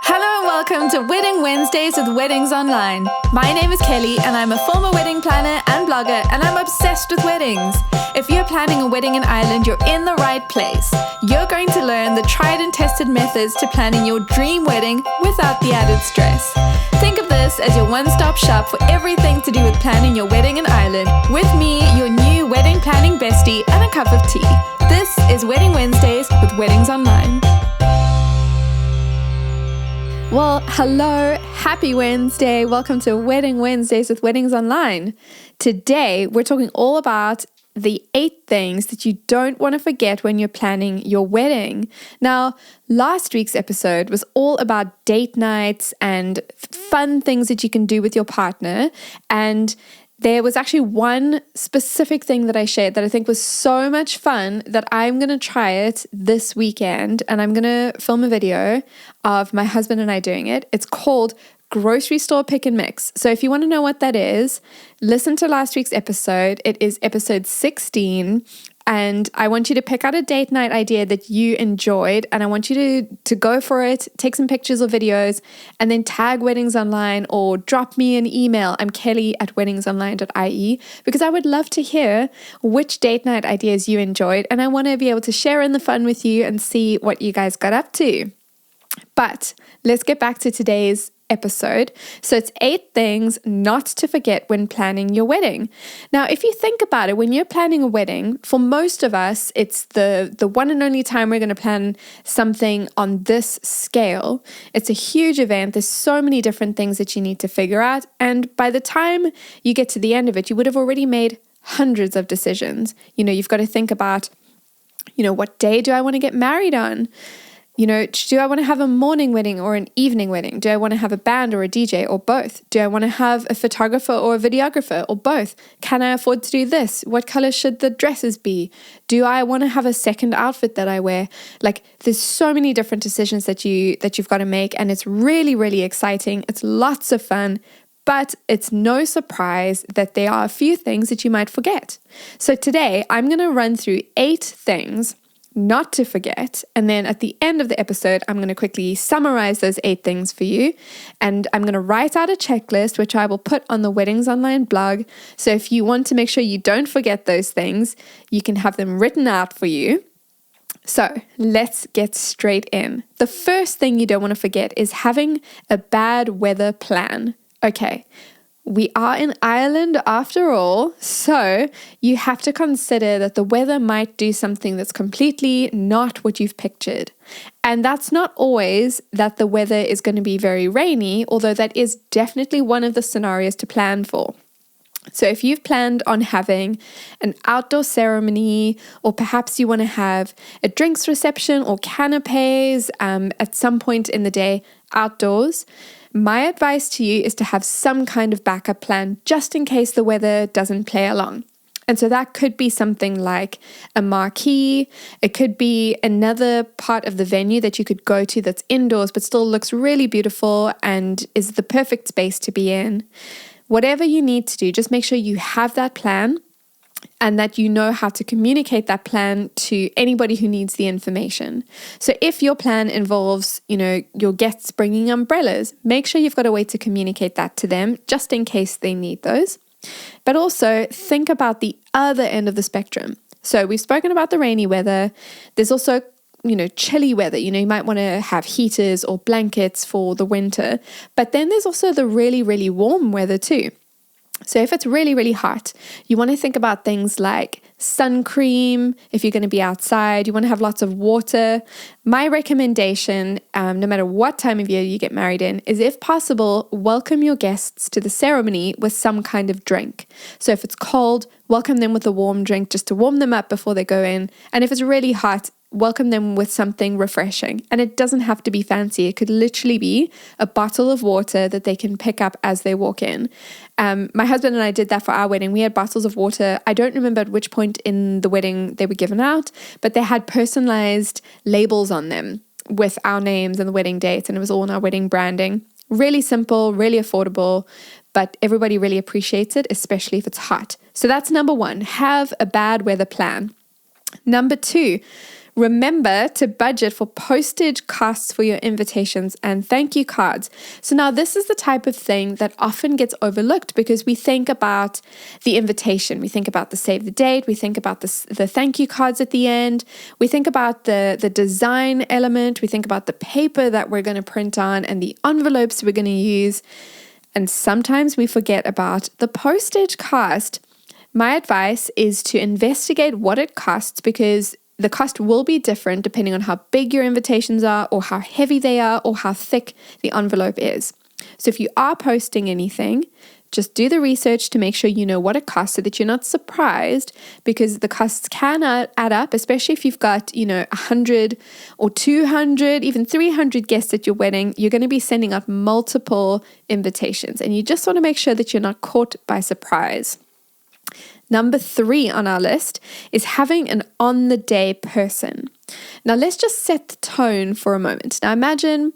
Hello and welcome to Wedding Wednesdays with Weddings Online. My name is Kelly and I'm a former wedding planner and blogger, and I'm obsessed with weddings. If you're planning a wedding in Ireland, you're in the right place. You're going to learn the tried and tested methods to planning your dream wedding without the added stress. Think of this as your one-stop shop for everything to do with planning your wedding in Ireland, with me, your new wedding planning bestie, and a cup of tea. This is Wedding Wednesdays with Weddings Online. Well, hello, happy Wednesday. Welcome to Wedding Wednesdays with Weddings Online. Today, we're talking all about the 8 things that you don't want to forget when you're planning your wedding. Now, last week's episode was all about date nights and fun things that you can do with your partner. And there was actually one specific thing that I shared that I think was so much fun that I'm going to try it this weekend, and I'm going to film a video of my husband and I doing it. It's called Grocery Store Pick and Mix. So if you want to know what that is, listen to last week's episode. It is episode 16. And I want you to pick out a date night idea that you enjoyed, and I want you to go for it, take some pictures or videos, and then tag Weddings Online or drop me an email. I'm kelly@weddingsonline.ie, because I would love to hear which date night ideas you enjoyed, and I want to be able to share in the fun with you and see what you guys got up to. But let's get back to today's episode. So it's 8 things not to forget when planning your wedding. Now, if you think about it, when you're planning a wedding, for most of us, it's the one and only time we're going to plan something on this scale. It's a huge event. There's so many different things that you need to figure out. And by the time you get to the end of it, you would have already made hundreds of decisions. You've got to think about, what day do I want to get married on? Do I want to have a morning wedding or an evening wedding? Do I want to have a band or a DJ or both? Do I want to have a photographer or a videographer or both? Can I afford to do this? What color should the dresses be? Do I want to have a second outfit that I wear? There's so many different decisions that you've got to make, and it's really, really exciting. It's lots of fun, but it's no surprise that there are a few things that you might forget. So today I'm going to run through 8 things not to forget, and then at the end of the episode I'm going to quickly summarize those 8 things for you, and I'm going to write out a checklist which I will put on the Weddings Online blog. So if you want to make sure you don't forget those things, you can have them written out for you. So let's get straight in. The first thing you don't want to forget is having a bad weather plan. Okay, we are in Ireland after all, so you have to consider that the weather might do something that's completely not what you've pictured. And that's not always that the weather is going to be very rainy, although that is definitely one of the scenarios to plan for. So if you've planned on having an outdoor ceremony, or perhaps you want to have a drinks reception or canapes at some point in the day outdoors, my advice to you is to have some kind of backup plan just in case the weather doesn't play along. And so that could be something like a marquee. It could be another part of the venue that you could go to that's indoors but still looks really beautiful and is the perfect space to be in. Whatever you need to do, just make sure you have that plan and that you know how to communicate that plan to anybody who needs the information. So if your plan involves, your guests bringing umbrellas, make sure you've got a way to communicate that to them just in case they need those. But also think about the other end of the spectrum. So we've spoken about the rainy weather. There's also chilly weather. You might want to have heaters or blankets for the winter. But then there's also the really, really warm weather too. So if it's really, really hot, you want to think about things like sun cream. If you're going to be outside, you want to have lots of water. My recommendation, no matter what time of year you get married in, is if possible, welcome your guests to the ceremony with some kind of drink. So if it's cold, welcome them with a warm drink just to warm them up before they go in. And if it's really hot, welcome them with something refreshing. And it doesn't have to be fancy. It could literally be a bottle of water that they can pick up as they walk in. My husband and I did that for our wedding. We had bottles of water. I don't remember at which point in the wedding they were given out, but they had personalized labels on them with our names and the wedding date, and it was all in our wedding branding. Really simple, really affordable, but everybody really appreciates it, especially if it's hot. So that's number 1, have a bad weather plan. Number 2, Remember to budget for postage costs for your invitations and thank you cards. So now this is the type of thing that often gets overlooked because we think about the invitation, we think about the save the date, we think about the thank you cards at the end, we think about the design element, we think about the paper that we're going to print on and the envelopes we're going to use. And sometimes we forget about the postage cost. My advice is to investigate what it costs because the cost will be different depending on how big your invitations are or how heavy they are or how thick the envelope is. So if you are posting anything, just do the research to make sure you know what it costs so that you're not surprised because the costs can add up, especially if you've got, 100 or 200, even 300 guests at your wedding. You're going to be sending out multiple invitations and you just want to make sure that you're not caught by surprise. Number 3 on our list is having an on-the-day person. Now, let's just set the tone for a moment. Now, imagine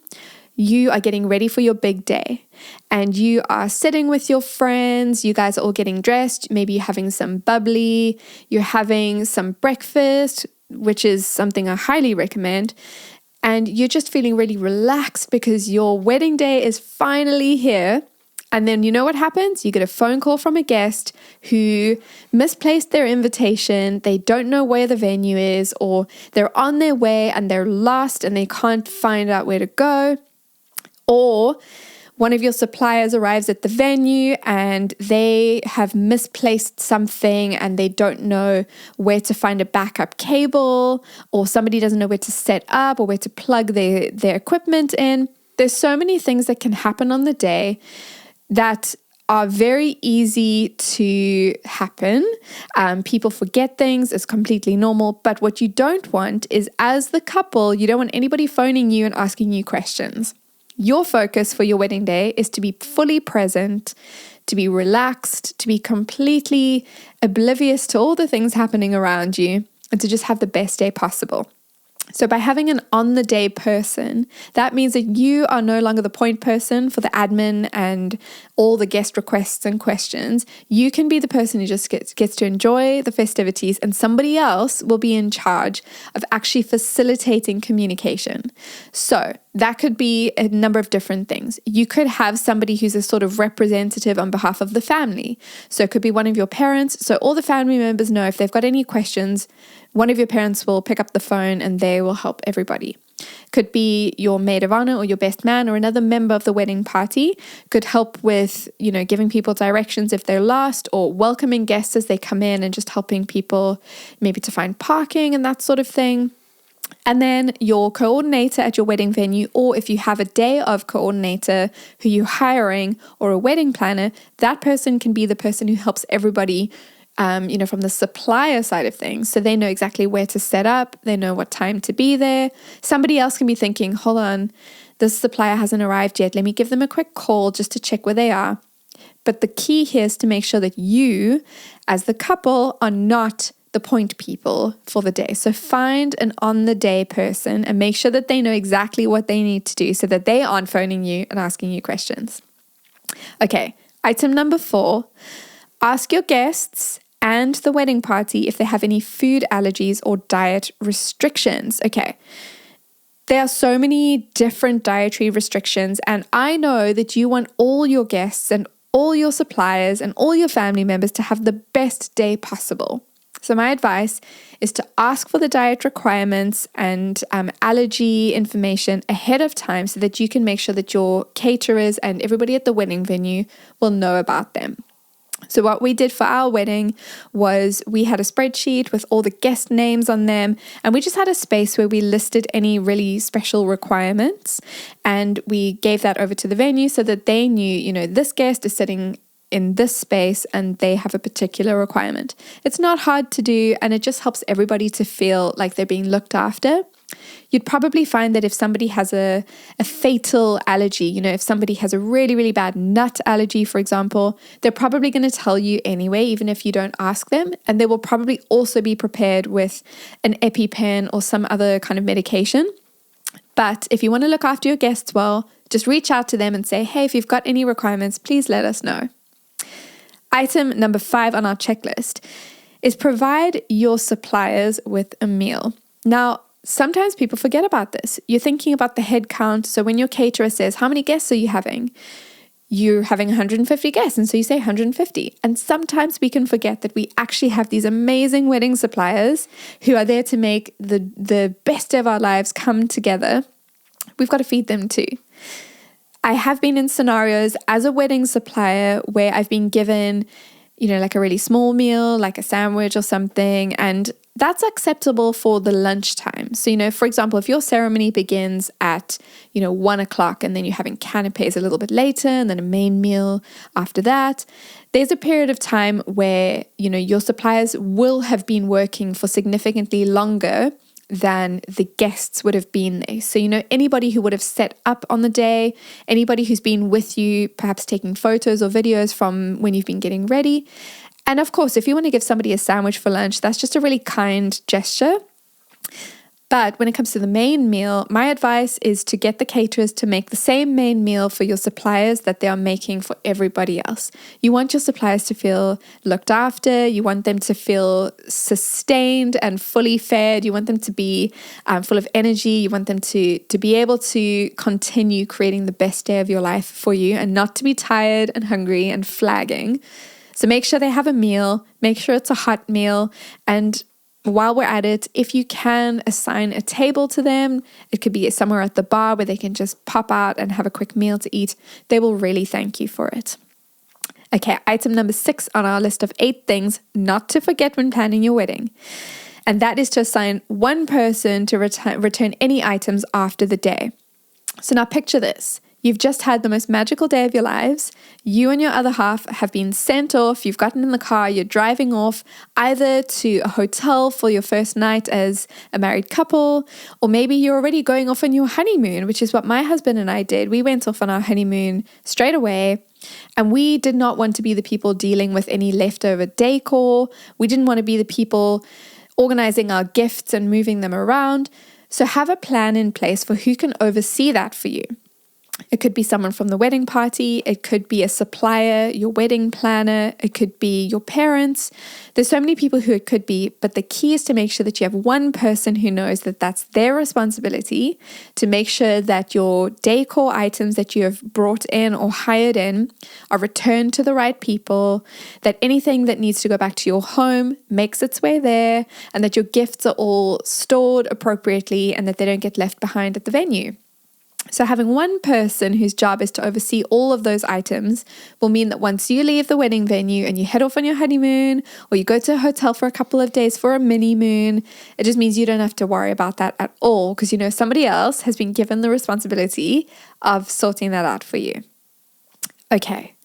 you are getting ready for your big day and you are sitting with your friends. You guys are all getting dressed. Maybe you're having some bubbly. You're having some breakfast, which is something I highly recommend. And you're just feeling really relaxed because your wedding day is finally here. And then you know what happens? You get a phone call from a guest who misplaced their invitation. They don't know where the venue is, or they're on their way and they're lost and they can't find out where to go. Or one of your suppliers arrives at the venue and they have misplaced something and they don't know where to find a backup cable, or somebody doesn't know where to set up or where to plug their equipment in. There's so many things that can happen on the day that are very easy to happen. People forget things. It's completely normal. But what you don't want is, as the couple, you don't want anybody phoning you and asking you questions. Your focus for your wedding day is to be fully present, to be relaxed, to be completely oblivious to all the things happening around you, and to just have the best day possible. So by having an on-the-day person, that means that you are no longer the point person for the admin and all the guest requests and questions. You can be the person who just gets to enjoy the festivities, and somebody else will be in charge of actually facilitating communication. So that could be a number of different things. You could have somebody who's a sort of representative on behalf of the family. So it could be one of your parents. So all the family members know if they've got any questions, one of your parents will pick up the phone and they will help everybody. Could be your maid of honor or your best man or another member of the wedding party could help with, giving people directions if they're lost, or welcoming guests as they come in and just helping people maybe to find parking and that sort of thing. And then your coordinator at your wedding venue, or if you have a day of coordinator who you're hiring or a wedding planner, that person can be the person who helps everybody from the supplier side of things. So they know exactly where to set up. They know what time to be there. Somebody else can be thinking, hold on, this supplier hasn't arrived yet. Let me give them a quick call just to check where they are. But the key here is to make sure that you, as the couple, are not the point people for the day. So find an on-the-day person and make sure that they know exactly what they need to do so that they aren't phoning you and asking you questions. Okay, item number 4, ask your guests and the wedding party if they have any food allergies or diet restrictions. Okay, there are so many different dietary restrictions, and I know that you want all your guests and all your suppliers and all your family members to have the best day possible. So my advice is to ask for the diet requirements and allergy information ahead of time so that you can make sure that your caterers and everybody at the wedding venue will know about them. So what we did for our wedding was we had a spreadsheet with all the guest names on them, and we just had a space where we listed any really special requirements, and we gave that over to the venue so that they knew, this guest is sitting in this space and they have a particular requirement. It's not hard to do, and it just helps everybody to feel like they're being looked after. You'd probably find that if somebody has a fatal allergy, if somebody has a really, really bad nut allergy, for example, they're probably going to tell you anyway, even if you don't ask them. And they will probably also be prepared with an EpiPen or some other kind of medication. But if you want to look after your guests well, just reach out to them and say, hey, if you've got any requirements, please let us know. Item number 5 on our checklist is provide your suppliers with a meal. Now, sometimes people forget about this. You're thinking about the head count. So when your caterer says, how many guests are you having? You're having 150 guests. And so you say 150. And sometimes we can forget that we actually have these amazing wedding suppliers who are there to make the best day of our lives come together. We've got to feed them too. I have been in scenarios as a wedding supplier where I've been given, like a really small meal, like a sandwich or something, and that's acceptable for the lunchtime. So, for example, if your ceremony begins at, 1 o'clock and then you're having canapes a little bit later and then a main meal after that, there's a period of time where, your suppliers will have been working for significantly longer than the guests would have been there. So, anybody who would have set up on the day, anybody who's been with you, perhaps taking photos or videos from when you've been getting ready. And of course, if you want to give somebody a sandwich for lunch, that's just a really kind gesture. But when it comes to the main meal, my advice is to get the caterers to make the same main meal for your suppliers that they are making for everybody else. You want your suppliers to feel looked after. You want them to feel sustained and fully fed. You want them to be full of energy. You want them to be able to continue creating the best day of your life for you and not to be tired and hungry and flagging. So make sure they have a meal. Make sure it's a hot meal. And while we're at it, if you can assign a table to them, it could be somewhere at the bar where they can just pop out and have a quick meal to eat. They will really thank you for it. Okay, item number 6 on our list of 8 things not to forget when planning your wedding. And that is to assign one person to return any items after the day. So now picture this. You've just had the most magical day of your lives. You and your other half have been sent off. You've gotten in the car. You're driving off either to a hotel for your first night as a married couple, or maybe you're already going off on your honeymoon, which is what my husband and I did. We went off on our honeymoon straight away, and we did not want to be the people dealing with any leftover decor. We didn't want to be the people organizing our gifts and moving them around. So have a plan in place for who can oversee that for you. It could be someone from the wedding party. It could be a supplier, your wedding planner. It could be your parents. There's so many people who it could be, but the key is to make sure that you have one person who knows that that's their responsibility to make sure that your decor items that you have brought in or hired in are returned to the right people, that anything that needs to go back to your home makes its way there, and that your gifts are all stored appropriately and that they don't get left behind at the venue. So having one person whose job is to oversee all of those items will mean that once you leave the wedding venue and you head off on your honeymoon, or you go to a hotel for a couple of days for a mini moon, it just means you don't have to worry about that at all, because somebody else has been given the responsibility of sorting that out for you. Okay,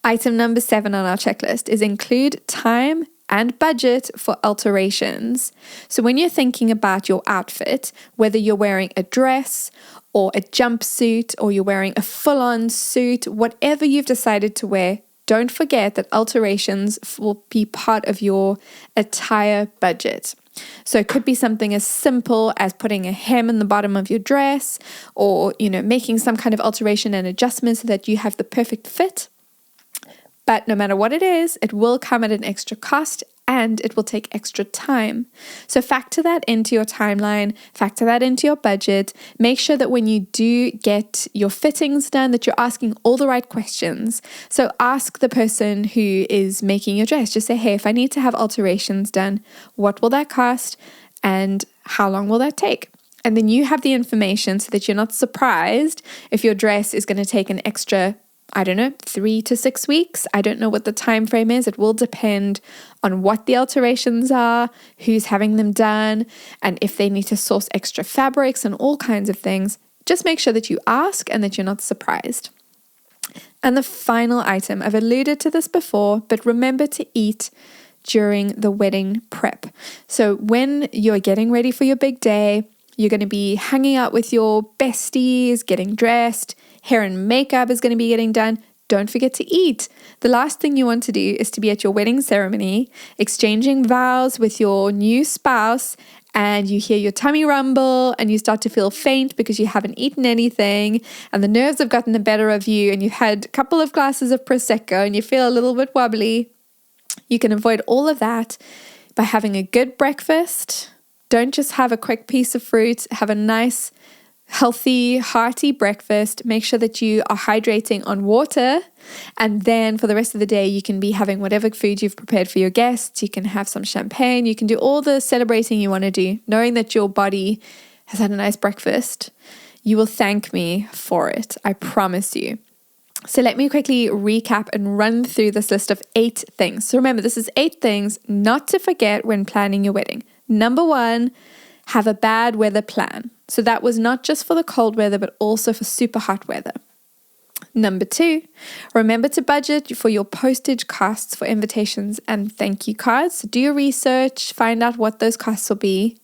item number 7 on our checklist is include time and budget for alterations. So when you're thinking about your outfit, whether you're wearing a dress or a jumpsuit, or you're wearing a full-on suit, whatever you've decided to wear, don't forget that alterations will be part of your attire budget. So it could be something as simple as putting a hem in the bottom of your dress, or, making some kind of alteration and adjustment so that you have the perfect fit. But no matter what it is, it will come at an extra cost and it will take extra time. So factor that into your timeline, factor that into your budget. Make sure that when you do get your fittings done, that you're asking all the right questions. So ask the person who is making your dress. Just say, hey, if I need to have alterations done, what will that cost and how long will that take? And then you have the information so that you're not surprised if your dress is going to take an extra 3 to 6 weeks. I don't know what the time frame is. It will depend on what the alterations are, who's having them done, and if they need to source extra fabrics and all kinds of things. Just make sure that you ask and that you're not surprised. And the final item, I've alluded to this before, but remember to eat during the wedding prep. So when you're getting ready for your big day, you're going to be hanging out with your besties, getting dressed, hair and makeup is going to be getting done. Don't forget to eat. The last thing you want to do is to be at your wedding ceremony, exchanging vows with your new spouse, and you hear your tummy rumble and you start to feel faint because you haven't eaten anything and the nerves have gotten the better of you and you've had a couple of glasses of Prosecco and you feel a little bit wobbly. You can avoid all of that by having a good breakfast, Don't just have a quick piece of fruit, have a nice, healthy, hearty breakfast. Make sure that you are hydrating on water. And then for the rest of the day, you can be having whatever food you've prepared for your guests. You can have some champagne. You can do all the celebrating you want to do, knowing that your body has had a nice breakfast. You will thank me for it. I promise you. So let me quickly recap and run through this list of 8 things. So remember, this is 8 things not to forget when planning your wedding. Number 1, have a bad weather plan. So that was not just for the cold weather, but also for super hot weather. Number 2, remember to budget for your postage costs for invitations and thank you cards. So do your research, find out what those costs will be.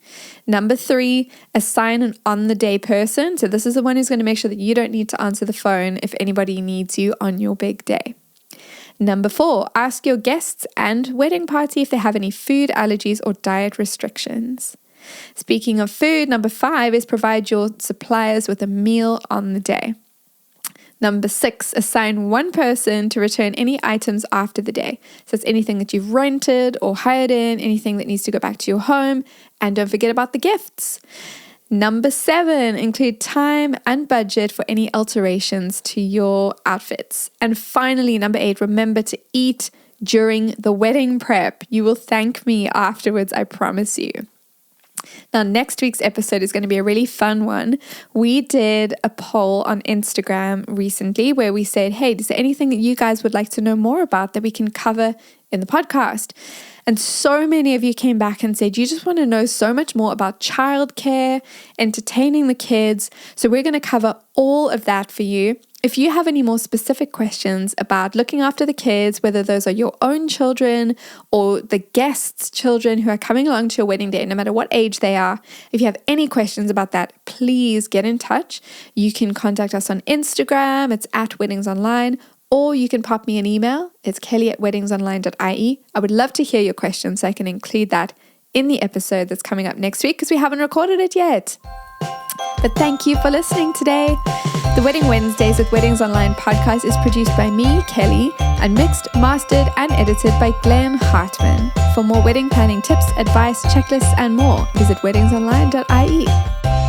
Number 3, assign an on-the-day person. So this is the one who's going to make sure that you don't need to answer the phone if anybody needs you on your big day. Number 4, ask your guests and wedding party if they have any food allergies or diet restrictions. Speaking of food, number 5 is provide your suppliers with a meal on the day. Number 6, assign one person to return any items after the day. So it's anything that you've rented or hired in, anything that needs to go back to your home, and don't forget about the gifts. Number 7, include time and budget for any alterations to your outfits. And finally, number 8, remember to eat during the wedding prep. You will thank me afterwards, I promise you. Now, next week's episode is going to be a really fun one. We did a poll on Instagram recently where we said, hey, is there anything that you guys would like to know more about that we can cover in the podcast? And so many of you came back and said, you just want to know so much more about childcare, entertaining the kids. So we're going to cover all of that for you. If you have any more specific questions about looking after the kids, whether those are your own children or the guests' children who are coming along to your wedding day, no matter what age they are, if you have any questions about that, please get in touch. You can contact us on Instagram. It's @weddingsonline. Or you can pop me an email. It's kelly@weddingsonline.ie. I would love to hear your questions so I can include that in the episode that's coming up next week because we haven't recorded it yet. But thank you for listening today. The Wedding Wednesdays with Weddings Online podcast is produced by me, Kelly, and mixed, mastered, and edited by Glenn Hartman. For more wedding planning tips, advice, checklists, and more, visit weddingsonline.ie.